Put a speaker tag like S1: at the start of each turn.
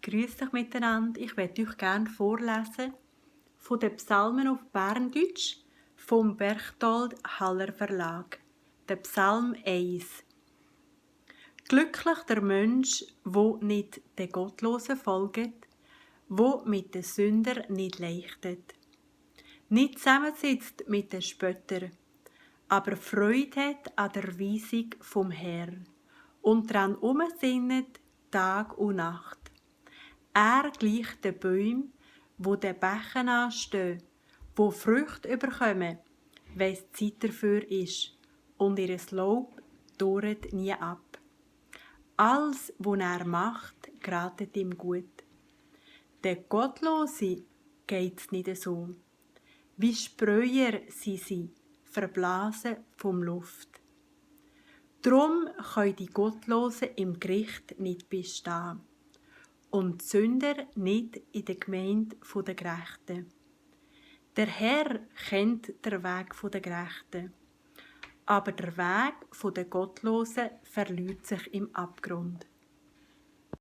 S1: Grüß euch miteinander. Ich werde euch gerne vorlesen von den Psalmen auf Berndeutsch vom Berchtold Haller Verlag. Der Psalm 1. Glücklich der Mensch, wo nicht den Gottlosen folget, wo mit den Sündern nicht leichtet, nicht zusammensitzt mit den Spöttern, aber Freude hat an der Weisung vom Herrn und daran umsinnet Tag und Nacht. Er gleicht den Bäumen, wo den Bächen anstehen, wo Früchte überkommen, wenn es Zeit dafür ist, und ihr Laub dauert nie ab. Alles, was er macht, geratet ihm gut. Der Gottlose geht's nicht so. Wie Spreuer sind sie, verblasen vom Luft. Drum können die Gottlosen im Gericht nicht bestehen und die Sünder nicht in der Gemeinde der Gerechten. Der Herr kennt den Weg der Gerechten, aber der Weg der Gottlosen verliert sich im Abgrund.